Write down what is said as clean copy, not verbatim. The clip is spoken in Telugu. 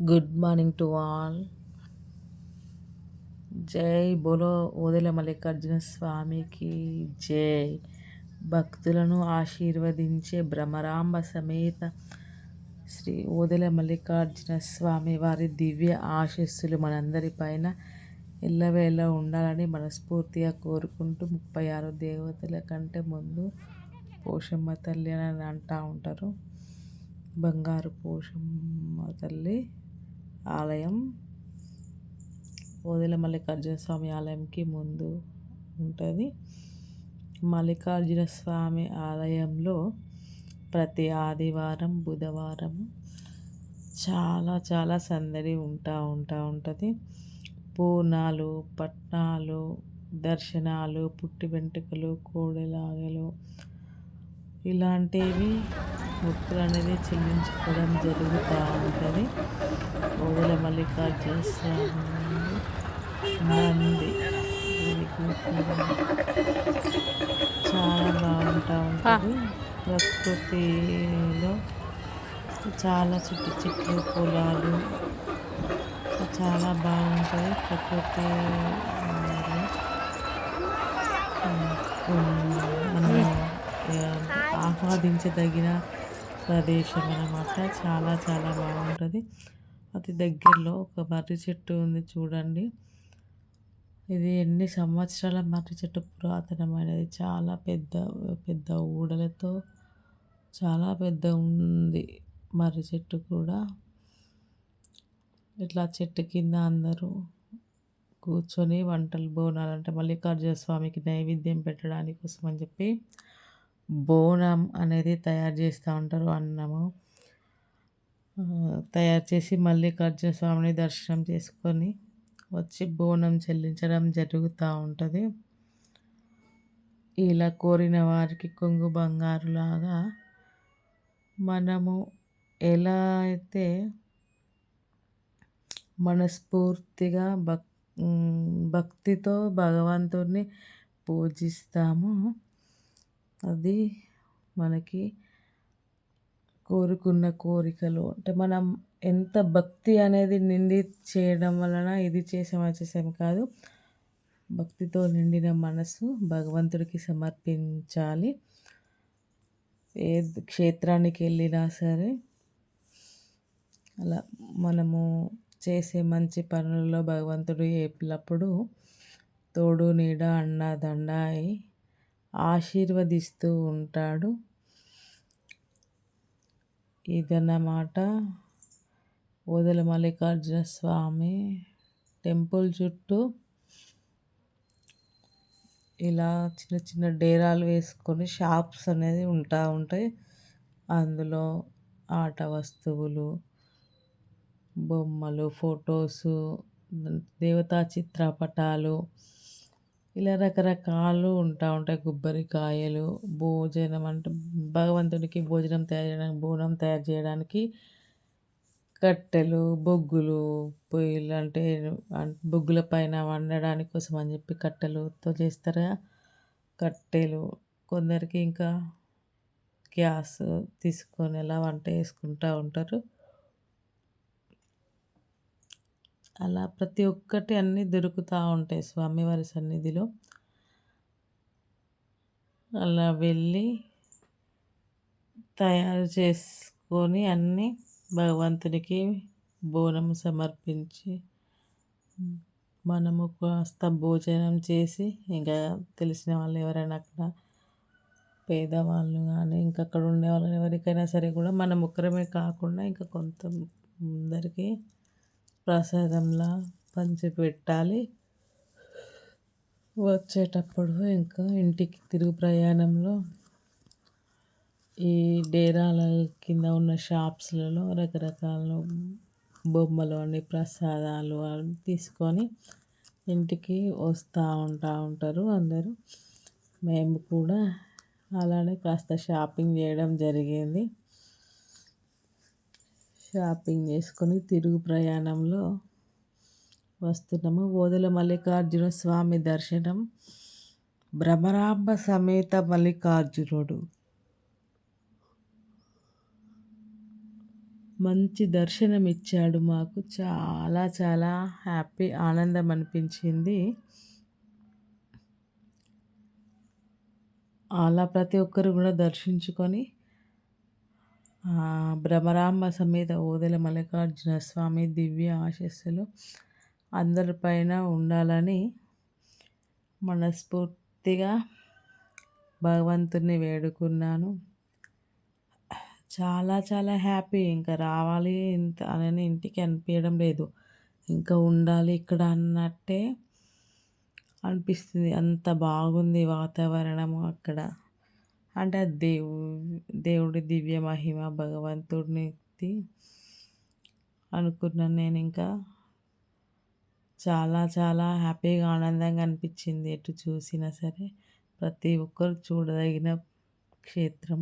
Good morning to all. జై బోలో ఓదెల మల్లికార్జున స్వామికి జై. భక్తులను ఆశీర్వదించే భ్రమరాంబ సమేత శ్రీ ఓదెల మల్లికార్జున స్వామి వారి దివ్య ఆశీస్సులు మనందరిపైన ఎల్లవేళ ఉండాలని మనస్ఫూర్తిగా కోరుకుంటూ 36 దేవతల కంటే ముందు పోషమ్మ తల్లి అని అంటూ ఉంటారు. బంగారు పోషమ్మ తల్లి ఆలయం ఓదెల మల్లికార్జున స్వామి ఆలయంకి ముందు ఉంటుంది. మల్లికార్జున స్వామి ఆలయంలో ప్రతి ఆదివారం బుధవారం చాలా సందడి ఉంటుంది. పూర్ణాలు, పట్నాలు, దర్శనాలు, పుట్టి వెంట్రుకలు, కోడెలాగలు ఇలాంటివి మొక్కులు అనేది చెల్లించుకోవడం జరుగుతూ ఉంటుంది. ఓదెల మల్లికార్జున స్వామి నంది చాలా బాగుంటూ ఉంటుంది. ప్రకృతిలో చాలా చెట్లు పొలాలు చాలా బాగుంటాయి. ప్రకృతి మనము ఆహ్వాదించదగిన ప్రదేశం అన్నమాట. చాలా బాగుంటుంది. అతి దగ్గరలో ఒక మర్రి చెట్టు ఉంది చూడండి. ఇది ఎన్ని సంవత్సరాల మర్రి చెట్టు, పురాతనమైనది. చాలా పెద్ద ఊడలతో చాలా పెద్ద ఉంది మర్రి చెట్టు కూడా. ఇట్లా చెట్టు కింద అందరూ కూర్చొని వంటలు, బోనాలు అంటే మల్లికార్జున స్వామికి నైవేద్యం పెట్టడానికి కోసం అని చెప్పి బోనం అనేది తయారు చేస్తూ ఉంటారు. అన్నము తయారు చేసి మల్లికార్జున స్వామిని దర్శనం చేసుకొని వచ్చి బోనం చెల్లించడం జరుగుతూ ఉంటుంది. ఇలా కోరిన వారికి కొంగు బంగారులాగా మనము ఎలా అయితే మనస్ఫూర్తిగా భక్తితో భగవంతుడిని పూజిస్తామో అది మనకి కోరుకున్న కోరికలు అంటే మనం ఎంత భక్తి అనేది నిండి చేయడం వలన ఇది చేసాం కాదు. భక్తితో నిండిన మనసు భగవంతుడికి సమర్పించాలి. ఏ క్షేత్రానికి వెళ్ళినా సరే అలా మనము చేసే మంచి పనులలో భగవంతుడు ఎల్లప్పుడూ తోడు నీడ అండదండ అయి ఆశీర్వదిస్తూ ఉంటాడు. ఇదన్నమాట ఓదెల మల్లికార్జున స్వామి టెంపుల్ చుట్టూ ఇలా చిన్న డేరాలు వేసుకొని షాప్స్ అనేది ఉంటాయి. అందులో ఆట వస్తువులు, బొమ్మలు, ఫొటోసు, దేవతా చిత్రపటాలు ఇలా రకరకాలు ఉంటాయి. కొబ్బరికాయలు, భోజనం అంటే భగవంతుడికి భోజనం తయారు చేయడానికి, బోనం తయారు చేయడానికి కట్టెలు, బొగ్గులు, పొయ్యిలు అంటే బొగ్గుల పైన వండడానికి కోసం అని చెప్పి కట్టెలతో చేస్తారు. కట్టెలు కొందరికి ఇంకా గ్యాస్ తీసుకొని ఎలా వంట చేసుకుంటూ ఉంటారు. అలా ప్రతి ఒక్కటి అన్నీ దొరుకుతూ ఉంటాయి స్వామివారి సన్నిధిలో. అలా వెళ్ళి తయారు చేసుకొని అన్నీ భగవంతునికి బోనం సమర్పించి మనము కాస్త భోజనం చేసి ఇంకా తెలిసిన వాళ్ళు ఎవరైనా అక్కడ పేదవాళ్ళు కానీ ఇంకా అక్కడ ఉండే వాళ్ళని ఎవరికైనా సరే కూడా మనం ఒక్కరమే కాకుండా ఇంకా కొందరికి ప్రసాదంలా పంచిపెట్టాలి. వచ్చేటప్పుడు ఇంకా ఇంటికి తిరుగు ప్రయాణంలో ఈ డేరాల కింద ఉన్న షాప్స్లలో రకరకాల బొమ్మలు అని ప్రసాదాలు అని తీసుకొని ఇంటికి వస్తూ ఉంటారు అందరూ. మేము కూడా అలానే కాస్త షాపింగ్ చేయడం జరిగింది. షాపింగ్ చేసుకొని తిరుగు ప్రయాణంలో వస్తున్నాము. ఓదెల మల్లికార్జున స్వామి దర్శనం. భ్రమరాంబ సమేత మల్లికార్జునుడు మంచి దర్శనం ఇచ్చాడు మాకు. చాలా చాలా ఆనందం అనిపించింది. అలా ప్రతి ఒక్కరు కూడా దర్శించుకొని భ్రమరాంబ సమేత ఓదెల మల్లికార్జున స్వామి దివ్య ఆశీస్సులు అందరిపైన ఉండాలని మనస్ఫూర్తిగా భగవంతుని వేడుకున్నాను. చాలా చాలా హ్యాపీ. ఇంకా రావాలి ఇంత అని ఇంటికి అనిపించడం లేదు. ఇంకా ఉండాలి ఇక్కడ అన్నట్టే అనిపిస్తుంది. అంత బాగుంది వాతావరణము అక్కడ. అంటే అది దేవుడి దివ్య మహిమ భగవంతుడిది అనుకున్నాను నేను. ఇంకా చాలా చాలా హ్యాపీగా ఆనందంగా అనిపించింది. ఎటు చూసినా సరే ప్రతి ఒక్కరు చూడదగిన క్షేత్రం.